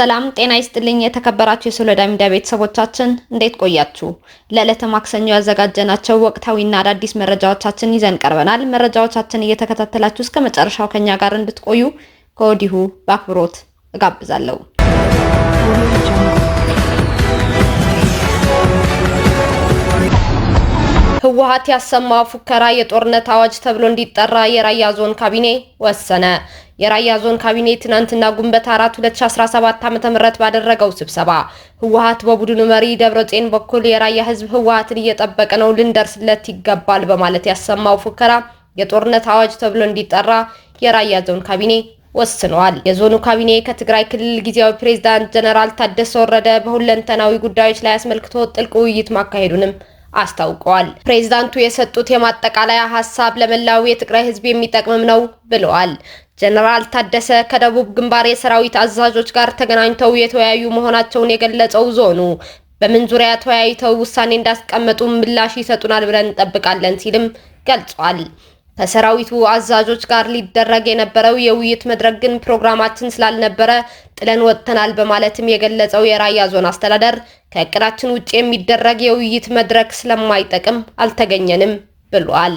ሰላም ጤና ይስጥልኝ የተከበራችሁ የሶሎዳ ሚዲያ ቤተሰቦቻችን እንዴት ቆያችሁ? ለዕለተ ማክሰኞ ያዘጋጀናቸው ወቅታዊና አዳዲስ መረጃዎቻችን ይዘን ቀርበናል። መረጃዎቻችን እየተከታተላችሁ እስከ መጨረሻው ከኛ ጋር እንድትቆዩ ከወዲሁ በአክብሮት እጋብዛለሁ። ህወሓት ያሰማው ፉከራ የጦርነት አዋጅ ተብሎ እንዲጠራ የራያ ዞን ካቢኔ ወሰነ። የራያ ዞን ካቢኔ ትናንትና ግንቦት 4 2017 ዓ.ም ባደረገው ስብሰባ ህወሓት በቡድኑ መሪ ደብረጽዮን በኩል የራያ ህዝብ ህወሓትን እየጠበቀ ነው፣ ልንደርስለት ይገባል በማለት ያሰማው ፉከራ የጦርነት አዋጅ ተብሎ እንዲጠራ የራያ ዞን ካቢኔ ወስኗል። የዞኑ ካቢኔ ከትግራይ ክልል ጊዜያዊ ፕሬዝዳንት ጀነራል ታደሰ ወረደ በሁለንተናዊ ጉዳዮች ላይ አስመልክቶ ጥልቅ ውይይት ማካሄዱንም አስታውቀዋል። ፕሬዝዳንቱ የሰጡት የማጠቃለያ ሐሳብ ለመላው የትግራይ ህዝብ የሚጠቅምም ነው ብለዋል። ጀነራል ታደሰ ከደቡብ ግንባር የሰራዊት አዛዦች ጋር ተገናኝተው የተወያዩ መሆናቸውን የገለጸው ዞኑ በምን ዙሪያ ተወያይተው ውሳኔ እንዳስቀመጡ ምላሽ ይሰጡናል ብለን እንጠብቃለን ሲልም ገልጿል። ከሰራዊቱ አዛዦች ጋር ሊደረግ የነበረው የውይይት መድረክ ግን ፕሮግራማችን ስላልነበረ ጥለን ወጥተናል በማለትም የገለጸው የራያ ዞን አስተዳደር ከእቅዳችን ውጪ የሚደረግ የውይይት መድረክ ስለማይጠቅም አልተገኘንም ብሏል።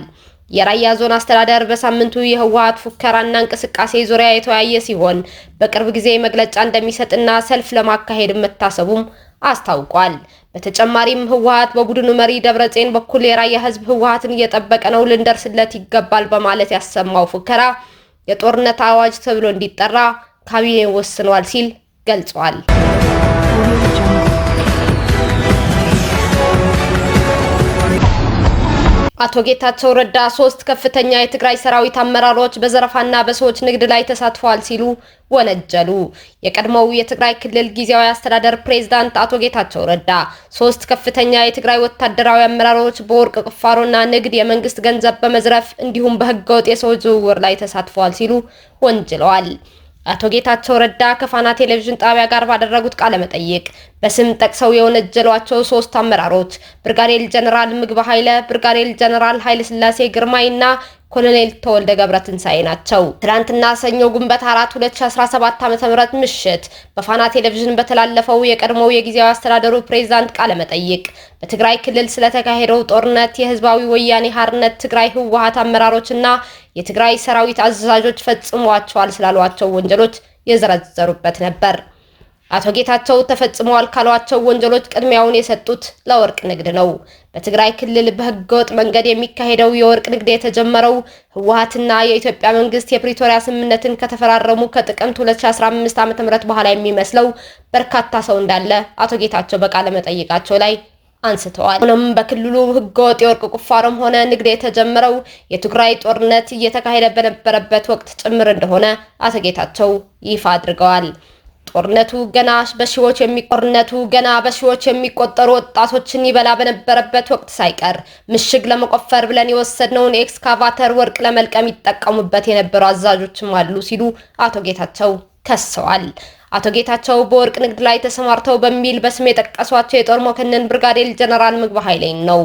የራያ ዞን አስተዳደር በሳምንቱ የህወሓት ፉከራና እንቅስቃሴ ዙሪያ የተወያየ ሲሆን በቅርብ ጊዜ መግለጫ እንደሚሰጥና ሰልፍ ለማካሄድ መታሰቡም አስታውቋል። በተጨማሪም ህወሓት በቡድኑ መሪ ደብረጽዮን በኩል የራያ ህዝብ ህወሓትን እየጠበቀ ነው፣ ልንደርስለት ይገባል በማለት ያሰማው ፉከራ የጦርነት አዋጅ ተብሎ እንዲጠራ ካቢኔው ወስኗል ሲል ገልጿል። አቶ ጌታቸው ረዳ 3 ከፍተኛ የትግራይ ሰራዊት አመራሮች በዘረፋና በሰዎች ንግድ ላይ ተሳትፈዋል ሲሉ ወነጀሉ። የቀድሞው የትግራይ ክልል ጊዜያዊ አስተዳደር ፕሬዝዳንት አቶ ጌታቸው ረዳ 3 ከፍተኛ የትግራይ ወታደራዊ አመራሮች በወርቅ ቁፋሮና ንግድ፣ የመንግስት ገንዘብ በመዝረፍ እንዲሁም በህገወጥ የሰዎች ዝውውር ላይ ተሳትፈዋል ሲሉ ወንጅለዋል። አቶ ጌታቸው ረዳ ከፋና ቴሌቪዥን ጣቢያ ጋር ባደረጉት ቃለ መጠይቅ በስም ጠቅሰው የወነጀሏቸው 3 አመራሮች ብርጋዴር ጀነራል ምግበ ኃይለ፣ ብርጋዴር ጀነራል ኃይለ ስላሴ ግርማይና ኮሎኔል ተወልደ ገብረትንሳኤ ናቸው። ትናንትና ሰኞ ግንቦት 4 2017 ዓ.ም ምሽት በፋና ቴሌቪዥን በተላለፈው የቀድሞው የጊዜያዊ አስተዳደሩ ፕሬዝዳንት ቃለ መጠይቅ በትግራይ ክልል ስለተካሄደው ጦርነት የህዝባዊ ወያኔ ሓርነት ትግራይ ህወሓት አመራሮችና የትግራይ ሰራዊት አዛዦች ፈጽሟቸዋል ስላሏቸው ወንጀሎች የዘረዘሩበት ነበር። አቶ ጌታቸው ተፈጽመዋል ካሏቸው ወንጀሎች ቅድሚያውን የሰጡት ለወርቅ ንግድ ነው። በትግራይ ክልል በህገወጥ መንገድ የሚካሄደው የወርቅ ንግድ የተጀመረው ህወሓትና የኢትዮጵያ መንግስት የፕሪቶሪያ ስምምነትን ከተፈራረሙ ከጥቅምት 2015 ዓ.ም በኋላ የሚመስለው በርካታ ሰው እንዳለ አቶ ጌታቸው በቃለ መጠይቃቸው ላይ አንስተዋል። ሆኖም በክልሉ ህገወጥ የወርቅ ቁፋሮም ሆነ ንግድ የተጀመረው የትግራይ ጦርነት እየተካሄደ በነበረበት ወቅት ጭምር እንደሆነ አቶ ጌታቸው ይፋ አድርገዋል። ጦርነቱ ገና በሺዎች የሚቆጠሩ ወጣቶችን ይበላ በነበረበት ወቅት ሳይቀር ምሽግ ለመቆፈር ብለን የወሰድነውን ኤክስካቫተር ወርቅ ለመልቀም ይጠቀሙበት የነበሩ አዛዦችም አሉ ሲሉ አቶ ጌታቸው ከሰዋል። አቶ ጌታቸው በወርቅ ንግድ ላይ ተሰማርተው በሚል በስም የጠቀሷቸው የጦር መኮንን ብርጋዴር ጀነራል ምግበ ኃይሌን ነው።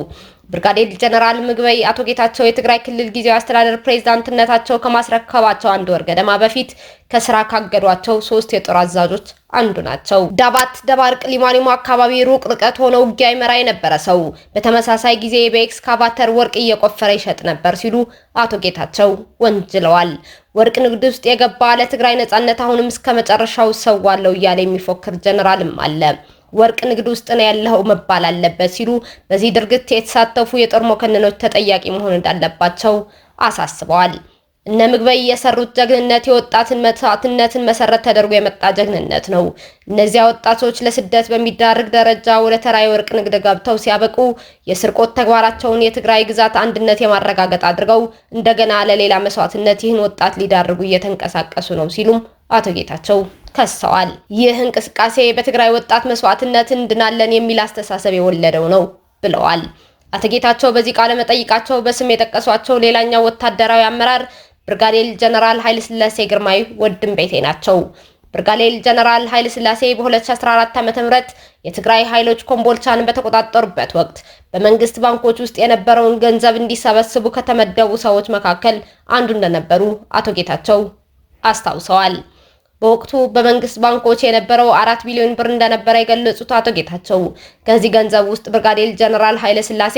ብርጋዴር ጀነራል ምግበይ አቶ ጌታቸው የትግራይ ክልል ጊዜያዊ አስተዳደር ፕሬዝዳንትነታቸው ከማስረከባቸው 1 ወር ገደማ በፊት ከስራ ካገዷቸው 3 የጦር አዛዦች አንዱ ናቸው። ዳባት፣ ደባርቅ፣ ሊማሊሞ አካባቢ ሩቅ ርቀት ሆነው ውጊያ ይመራ የነበረ ሰው በተመሳሳይ ጊዜ በኤክስካቫተር ወርቅ እየቆፈረ ይሸጥ ነበር ሲሉ አቶ ጌታቸው ወንጅለዋል። ወርቅ ንግድ ውስጥ የገባ ለትግራይ ነጻነት አሁንም እስከ መጨረሻው ሰዋለው እያለ የሚፎክር ጀነራልም አለ። ወርቅ ንግድ ውስጥ ነው ያለው መባል አለበት ሲሉ በዚህ ድርጊት የተሳተፉ የጦር መኮንኖች ተጠያቂ መሆን እንዳለባቸው አሳስበዋል። እነ ምግበይ የሰሩት ጀግንነት የወጣትን መስዋዕትነትን መሰረት ተደርጎ የመጣ ጀግንነት ነው። እነዚያ ወጣቶች ለስደት በሚዳርግ ደረጃ ወደ ተራ የወርቅ ንግድ ገብተው ሲያበቁ የስርቆት ተግባራቸውን የትግራይ ግዛት አንድነት የማረጋገጥ አድርገው እንደገና ለሌላ መስዋዕትነት ይህን ወጣት ሊዳርጉ እየተንቀሳቀሱ ነው ሲሉም አቶ ጌታቸው ከሰዋል። ይህ እንቅስቃሴ በትግራይ ወጣት መስዋዕትነት እንድናለን የሚል አስተሳሰብ የወለደው ነው ብለዋል። አቶ ጌታቸው በዚህ ቃለ መጠይቃቸው በስም የጠቀሷቸው ሌላኛው ወታደራዊ አመራር ብርጋዴር ጀነራል ኃይለ ስላሴ ግርማይ ወድም ቤቴ ናቸው። ብርጋዴር ጀነራል ኃይለ ስላሴ በ2014 ዓ.ም የትግራይ ኃይሎች ኮምቦልቻን በተቆጣጠሩበት ወቅት በመንግስት ባንኮች ውስጥ የነበረውን ገንዘብ እንዲሰበስቡ ከተመደቡ ሰዎች መካከል አንዱ እንደነበሩ አቶ ጌታቸው አስታውሰዋል። በወቅቱ በመንግስት ባንኮች የነበረው 4 ቢሊዮን ብር እንደነበረ የገለጹት አቶ ጌታቸው ከዚህ ገንዘብ ውስጥ ብርጋዴር ጀነራል ኃይለ ሥላሴ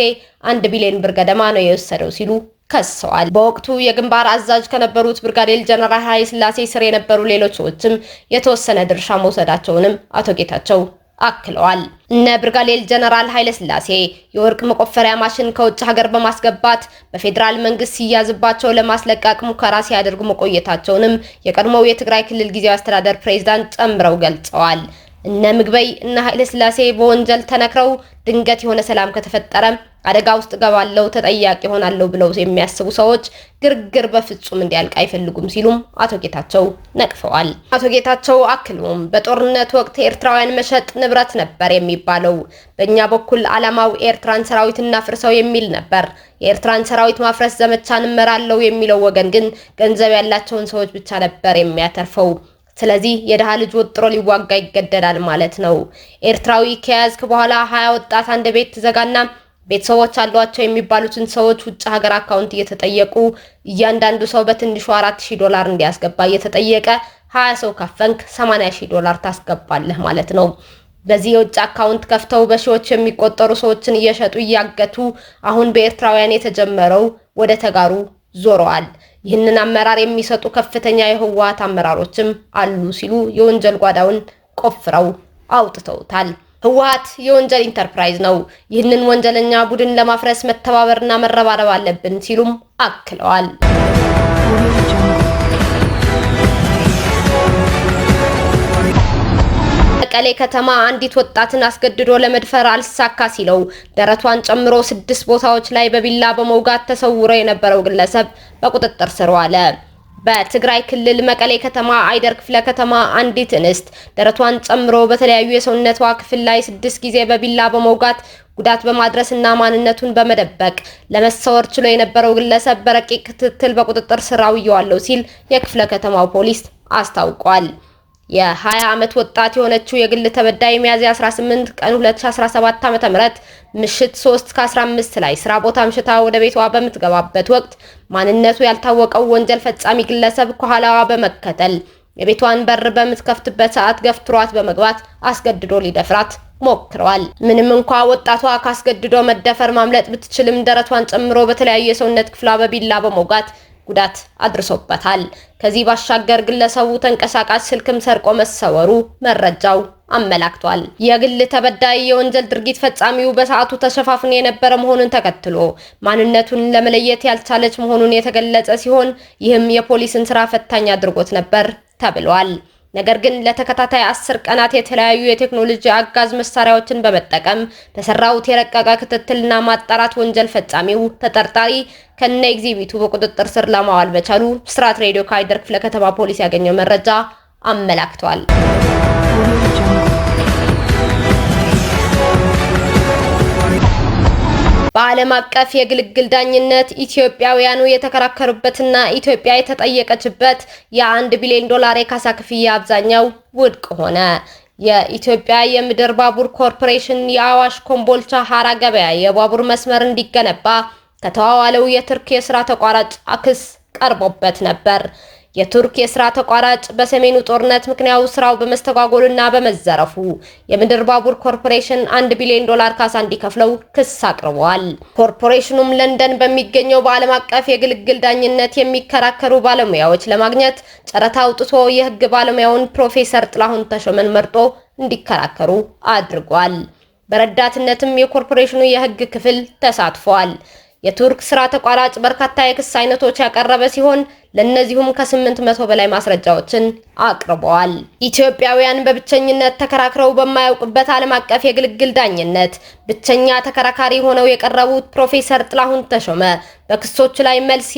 1 ቢሊዮን ብር ገደማ ነው የወሰደው ሲሉ ከሰዋል። በወቅቱ የግንባር አዛዥ ከነበሩት ብርጋዴር ጀነራል ኃይለ ሥላሴ ስር የነበሩ ሌሎች ሰዎችም የተወሰነ ድርሻ መውሰዳቸውንም አቶ ጌታቸው አክለዋል። እነ ብርጋዴር ጀነራል ኃይለ ሥላሴ የወርቅ መቆፈሪያ ማሽን ከውጭ ሀገር በማስገባት በፌዴራል መንግስት ሲያዝባቸው ለማስለቀቅ ሙከራ ሲያደርጉ መቆየታቸውንም የቀድሞው የትግራይ ክልል ጊዜያዊ አስተዳደር ፕሬዝዳንት ጨምረው ገልጸዋል። እነ ምግበይ እና ኃይለ ሥላሴ በወንጀል ተነክረው ድንገት የሆነ ሰላም ከተፈጠረ አደጋ ውስጥ ገባለው ተጠያቂ ሆናለው ብለው የሚያስቡ ሰዎች ግርግር በፍጹም እንዲያልቅ አይፈልጉም ሲሉም አቶ ጌታቸው ነቅፈዋል። አቶ ጌታቸው አክሎም በጦርነት ወቅት ኤርትራውያን መሸጥ ንብረት ነበር የሚባለው፣ በእኛ በኩል ዓላማው ኤርትራን ሰራዊት እናፍርሰው የሚል ነበር። የኤርትራን ሰራዊት ማፍረስ ዘመቻን እመራለው የሚለው ወገን ግን ገንዘብ ያላቸውን ሰዎች ብቻ ነበር የሚያተርፈው። ስለዚህ የደሃ ልጅ ወጥሮ ሊዋጋ ይገደዳል ማለት ነው። ኤርትራዊ ከያዝክ በኋላ 20 ወጣት አንድ ቤት ትዘጋና ቤተሰቦች አሏቸው የሚባሉትን ሰዎች ውጭ ሀገር አካውንት እየተጠየቁ እያንዳንዱ ሰው በትንሹ $4000 እንዲያስገባ እየተጠየቀ 20 ሰው ካፈንክ $80000 ታስገባለህ ማለት ነው። በዚህ የውጭ አካውንት ከፍተው በሺዎች የሚቆጠሩ ሰዎችን እየሸጡ እያገቱ አሁን በኤርትራውያን የተጀመረው ወደ ተጋሩ ዞረዋል። ይህንን አመራር የሚሰጡ ከፍተኛ የህወሓት አመራሮችም አሉ ሲሉ የወንጀል ጓዳውን ቆፍረው አውጥተውታል። ህወሓት የወንጀል ኢንተርፕራይዝ ነው። ይህንን ወንጀለኛ ቡድን ለማፍረስ መተባበርና መረባረብ አለብን ሲሉም አክለዋል። መቀሌ ከተማ አንዲት ወጣትን አስገድዶ ለመድፈር አልሳካ ሲለው ደረቷን ጨምሮ 6 ቦታዎች ላይ በቢላ በመውጋት ተሰውሮ የነበረው ግለሰብ በቁጥጥር ስር ዋለ። በትግራይ ክልል መቀሌ ከተማ አይደር ክፍለ ከተማ አንዲት እንስት ደረቷን ጨምሮ በተለያዩ የሰውነቷ ክፍል ላይ 6 ጊዜ በቢላ በመውጋት ጉዳት በማድረስና ማንነቱን በመደበቅ ለመሰወር ችሎ የነበረው ግለሰብ በረቂቅ ክትትል በቁጥጥር ስር አውሏል ሲል የክፍለ ከተማው ፖሊስ አስታውቋል። የ20 ዓመት ወጣት የሆነችው የግል ተበዳይ ሚያዝያ 18 ቀን 2017 ዓ.ም ምሽት 3:15 ላይ ስራ ቦታ አምሽታ ወደ ቤቷ በምትገባበት ወቅት ማንነቱ ያልታወቀው ወንጀል ፈጻሚ ግለሰብ ከኋላዋ በመከተል የቤቷን በር በምትከፍትበት ሰዓት ገፍትሯት በመግባት አስገድዶ ሊደፍራት ሞክረዋል። ምንም እንኳን ወጣቷ ካስገድዶ መደፈር ማምለጥ ብትችልም ደረቷን ጨምሮ በተለያዩ የሰውነት ክፍሏ በቢላ በመውጋት ጉዳት አድርሶበታል። ከዚህ ባሻገር ግለሰቡ ተንቀሳቃሽ ስልክም ሰርቆ መሰወሩ መረጃው አመላክቷል። የግል ተበዳይ የወንጀል ድርጊት ፈጻሚው በሰዓቱ ተሸፋፍኖ የነበረ መሆኑን ተከትሎ ማንነቱን ለመለየት ያልቻለች መሆኑን የተገለጸ ሲሆን ይህም የፖሊስን ስራ ፈታኝ አድርጎት ነበር ተብሏል። ነገር ግን ለተከታታይ 10 ቀናት የተለያዩ የቴክኖሎጂ አጋዥ መሳሪያዎችን በመጠቀም በሰራውት የረቀቀ ክትትልና ማጣራት ወንጀል ፈጻሚው ተጠርጣሪ ከነ ኤግዚቢቱ በቁጥጥር ስር ለማዋል መቻሉ ብስራት ሬዲዮ ከአይደር ክፍለ ከተማ ፖሊስ ያገኘው መረጃ አመላክቷል። በዓለም አቀፍ የግልግል ዳኝነት ኢትዮጵያውያኑ የተከራከሩበትና ኢትዮጵያ የተጠየቀችበት የ1 ቢሊዮን የካሳ ክፍያ አብዛኛው ውድቅ ሆነ። የኢትዮጵያ የምድር ባቡር ኮርፖሬሽን የአዋሽ ኮምቦልቻ ሐራ ገበያ የባቡር መስመር እንዲገነባ ከተዋዋለው የቱርክ የስራ ተቋራጭ ክስ ቀርቦበት ነበር። የቱርክ የስራ ተቋራጭ በሰሜኑ ጦርነት ምክንያት ስራው በመስተጓጎልና በመዘረፉ የምድር ባቡር ኮርፖሬሽን $1 ቢሊዮን ካሳ እንዲከፍለው ክስ አቅርበዋል። ኮርፖሬሽኑም ለንደን በሚገኘው በዓለም አቀፍ የግልግል ዳኝነት የሚከራከሩ ባለሙያዎች ለማግኘት ጨረታ አውጥቶ የህግ ባለሙያውን ፕሮፌሰር ጥላሁን ተሾመን መርጦ እንዲከራከሩ አድርጓል። በረዳትነትም የኮርፖሬሽኑ የህግ ክፍል ተሳትፏል። የቱርክ ስራ ተቋራጭ በርካታ የክስ አይነቶች ያቀረበ ሲሆን ለነዚሁም ከ800 በላይ ማስረጃዎችን አቅርበዋል። ኢትዮጵያውያን በብቸኝነት ተከራክረው በማያውቁበት ዓለም አቀፍ የግልግል ዳኝነት ብቸኛ ተከራካሪ ሆነው የቀረቡት ፕሮፌሰር ጥላሁን ተሾመ በክሶቹ ላይ መልስ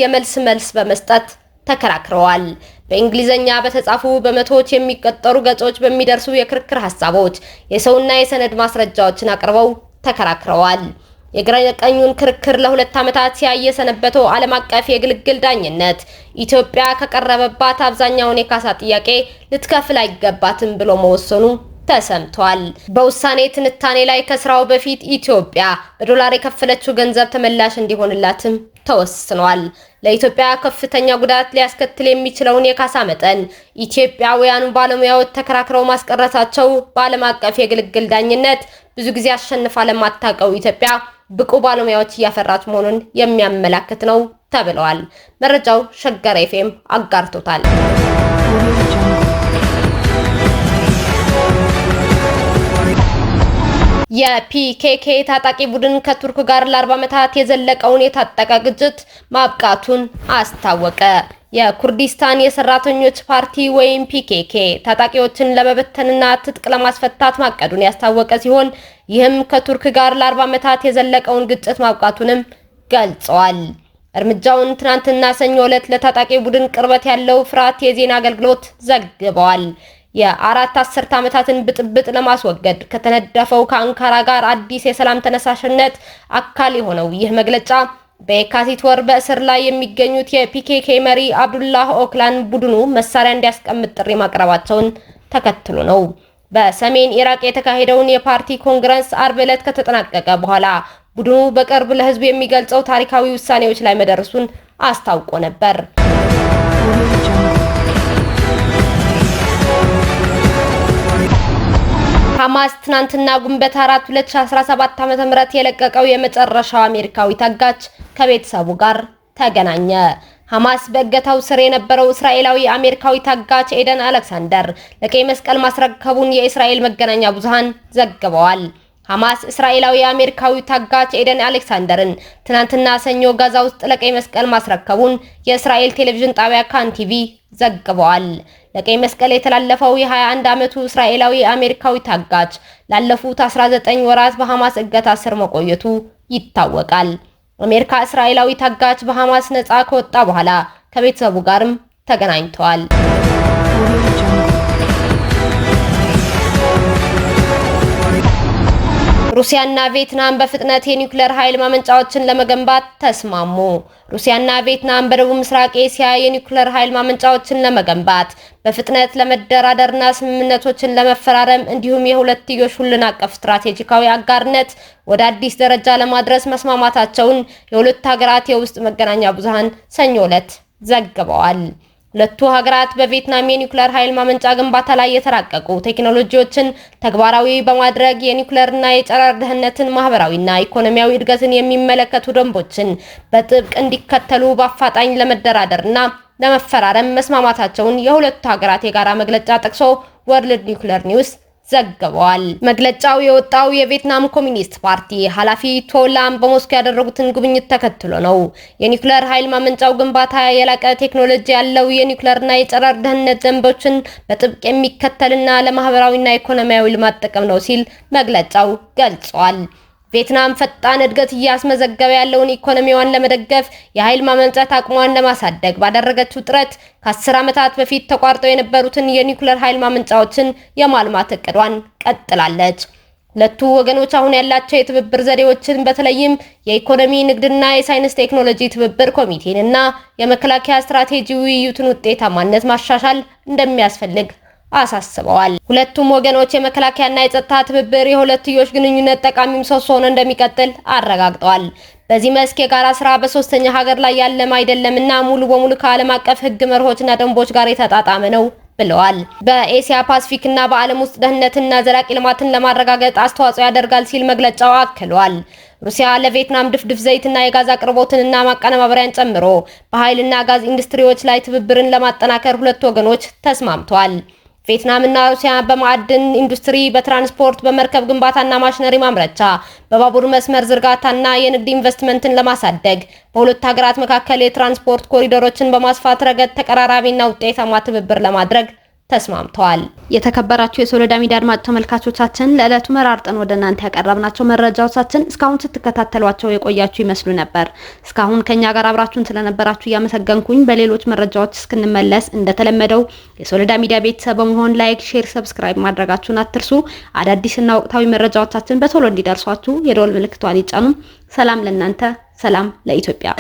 በመስጠት ተከራክረዋል። በእንግሊዘኛ በተጻፉ በመቶዎች የሚቆጠሩ ገጾች በሚደርሱ የክርክር ሐሳቦች የሰውና የሰነድ ማስረጃዎችን አቅርበው ተከራክረዋል። የግራ ቀኙን ክርክር ለ2 ዓመታት ሲያየሰነበተው ዓለም አቀፍ የግልግል ዳኝነት ኢትዮጵያ ከቀረበባት አብዛኛውን የካሳ ጥያቄ ልትከፍል አይገባትም ብሎ መወሰኑ ተሰምቷል። በውሳኔ ትንታኔ ላይ ከስራው በፊት ኢትዮጵያ በዶላር የከፈለችው ገንዘብ ተመላሽ እንዲሆንላትም ተወስኗል። ለኢትዮጵያ ከፍተኛ ጉዳት ሊያስከትል የሚችለውን የካሳ መጠን ኢትዮጵያውያኑ ባለሙያዎች ተከራክረው ማስቀረታቸው በዓለም አቀፍ የግልግል ዳኝነት ብዙ ጊዜ አሸንፋ ለማታውቀው ኢትዮጵያ ብቁ ባለሙያዎች እያፈራች መሆኑን የሚያመላክት ነው ተብለዋል። መረጃው ሸገር ኤፍኤም አጋርቶታል። የፒኬኬ ታጣቂ ቡድን ከቱርክ ጋር ለ40 ዓመታት የዘለቀውን የታጠቀ ግጭት ማብቃቱን አስታወቀ። የኩርዲስታን የሰራተኞች ፓርቲ ወይም ፒኬኬ ታጣቂዎችን ለመበተንና ትጥቅ ለማስፈታት ማቀዱን ያስታወቀ ሲሆን ይህም ከቱርክ ጋር ለ40 ዓመታት የዘለቀውን ግጭት ማብቃቱንም ገልጸዋል። እርምጃውን ትናንትና ሰኞ ዕለት ለታጣቂ ቡድን ቅርበት ያለው ፍርሃት የዜና አገልግሎት ዘግበዋል። የአራት አስርት ዓመታትን ብጥብጥ ለማስወገድ ከተነደፈው ከአንካራ ጋር አዲስ የሰላም ተነሳሽነት አካል የሆነው ይህ መግለጫ በየካቲት ወር በእስር ላይ የሚገኙት የፒኬኬ መሪ አብዱላህ ኦክላን ቡድኑ መሳሪያ እንዲያስቀምጥ ጥሪ ማቅረባቸውን ተከትሎ ነው። በሰሜን ኢራቅ የተካሄደውን የፓርቲ ኮንግረስ አርብ ዕለት ከተጠናቀቀ በኋላ ቡድኑ በቅርብ ለህዝብ የሚገልጸው ታሪካዊ ውሳኔዎች ላይ መደረሱን አስታውቆ ነበር። ሐማስ ትናንትና ግንቦት 4 2017 ዓ.ም የለቀቀው የመጨረሻው አሜሪካዊ ታጋች ከቤተሰቡ ጋር ተገናኘ። ሐማስ በእገታው ስር የነበረው እስራኤላዊ አሜሪካዊ ታጋች ኤደን አሌክሳንደር ለቀይ መስቀል ማስረከቡን የእስራኤል መገናኛ ብዙሃን ዘግበዋል። ሐማስ እስራኤላዊ አሜሪካዊ ታጋች ኤደን አሌክሳንደርን ትናንትና ሰኞ ጋዛ ውስጥ ለቀይ መስቀል ማስረከቡን የእስራኤል ቴሌቪዥን ጣቢያ ካን ቲቪ ዘግበዋል። ለቀይ መስቀል የተላለፈው የ21 ዓመቱ እስራኤላዊ አሜሪካዊ ታጋች ላለፉት 19 ወራት በሐማስ እገታ ስር መቆየቱ ይታወቃል። አሜሪካ እስራኤላዊ ታጋች በሐማስ ነፃ ከወጣ በኋላ ከቤተሰቡ ጋርም ተገናኝተዋል። ሩሲያና ቪየትናም በፍጥነት የኒውክሌር ኃይል ማመንጫዎችን ለመገንባት ተስማሙ። ሩሲያና ቪየትናም በደቡብ ምስራቅ ኤሲያ የኒውክሌር ኃይል ማመንጫዎችን ለመገንባት በፍጥነት ለመደራደርና ስምምነቶችን ለመፈራረም እንዲሁም የሁለትዮሽ ሁሉን አቀፍ ስትራቴጂካዊ አጋርነት ወደ አዲስ ደረጃ ለማድረስ መስማማታቸውን የሁለቱ ሀገራት የውስጥ መገናኛ ብዙሃን ሰኞ ዕለት ዘግበዋል። ሁለቱ ሀገራት በቪየትናም የኒውክሌር ኃይል ማመንጫ ግንባታ ላይ የተራቀቁ ቴክኖሎጂዎችን ተግባራዊ በማድረግ የኒውክሌርና የጨረር ደህንነትን፣ ማህበራዊና ኢኮኖሚያዊ እድገትን የሚመለከቱ ደንቦችን በጥብቅ እንዲከተሉ በአፋጣኝ ለመደራደርና ለመፈራረም መስማማታቸውን የሁለቱ ሀገራት የጋራ መግለጫ ጠቅሶ ወርልድ ኒውክሌር ኒውስ ዘግበዋል። መግለጫው የወጣው የቪየትናም ኮሚኒስት ፓርቲ ኃላፊ ቶላም በሞስኮ ያደረጉትን ጉብኝት ተከትሎ ነው። የኒውክሌር ኃይል ማመንጫው ግንባታ የላቀ ቴክኖሎጂ ያለው የኒውክሌርና የጨረር ደህንነት ደንቦችን በጥብቅ የሚከተልና ለማህበራዊና ኢኮኖሚያዊ ልማት ጥቅም ነው ሲል መግለጫው ገልጿል። ቪየትናም ፈጣን እድገት እያስመዘገበ ያለውን ኢኮኖሚዋን ለመደገፍ የኃይል ማመንጨት አቅሟን ለማሳደግ ባደረገችው ጥረት ከ10 ዓመታት በፊት ተቋርጠው የነበሩትን የኒውክሌር ኃይል ማመንጫዎችን የማልማት እቅዷን ቀጥላለች። ሁለቱ ወገኖች አሁን ያላቸው የትብብር ዘዴዎችን በተለይም የኢኮኖሚ ንግድና የሳይንስ ቴክኖሎጂ ትብብር ኮሚቴን እና የመከላከያ ስትራቴጂ ውይይቱን ውጤታማነት ማሻሻል እንደሚያስፈልግ አሳስበዋል። ሁለቱም ወገኖች የመከላከያና የጸጥታ ትብብር የሁለትዮሽ ግንኙነት ጠቃሚ ምሰሶ ሆኖ እንደሚቀጥል አረጋግጠዋል። በዚህ መስክ የጋራ ስራ በሶስተኛ ሀገር ላይ ያለም አይደለምና ሙሉ በሙሉ ከዓለም አቀፍ ሕግ መርሆችና ደንቦች ጋር የተጣጣመ ነው ብለዋል። በኤሲያ ፓሲፊክ እና በዓለም ውስጥ ደህንነትና ዘላቂ ልማትን ለማረጋገጥ አስተዋጽኦ ያደርጋል ሲል መግለጫው አክሏል። ሩሲያ ለቪየትናም ድፍድፍ ዘይትና የጋዝ አቅርቦትንና ማቀነባበሪያን ጨምሮ በኃይልና ጋዝ ኢንዱስትሪዎች ላይ ትብብርን ለማጠናከር ሁለቱ ወገኖች ተስማምተዋል። ቪየትናም እና ሩሲያ በማዕድን ኢንዱስትሪ፣ በትራንስፖርት፣ በመርከብ ግንባታና ማሽነሪ ማምረቻ፣ በባቡር መስመር ዝርጋታና የንግድ ኢንቨስትመንትን ለማሳደግ በሁለቱ ሀገራት መካከል የትራንስፖርት ኮሪዶሮችን በማስፋት ረገድ ተቀራራቢና ውጤታማ ትብብር ለማድረግ ተስማምተዋል። የተከበራችሁ የሶሎዳ ሚዲያ አድማጭ ተመልካቾቻችን ለዕለቱ መራርጠን ወደ እናንተ ያቀረብናቸው መረጃዎቻችን እስካሁን ስትከታተሏቸው የቆያችሁ ይመስሉ ነበር። እስካሁን ከኛ ጋር አብራችሁን ስለነበራችሁ እያመሰገንኩኝ በሌሎች መረጃዎች እስክንመለስ እንደተለመደው የሶሎዳ ሚዲያ ቤተሰብ በመሆን ላይክ፣ ሼር፣ ሰብስክራይብ ማድረጋችሁን አትርሱ። አዳዲስና ወቅታዊ መረጃዎቻችን በቶሎ እንዲደርሷችሁ የደወል ምልክቷን ይጫኑ። ሰላም ለእናንተ፣ ሰላም ለኢትዮጵያ።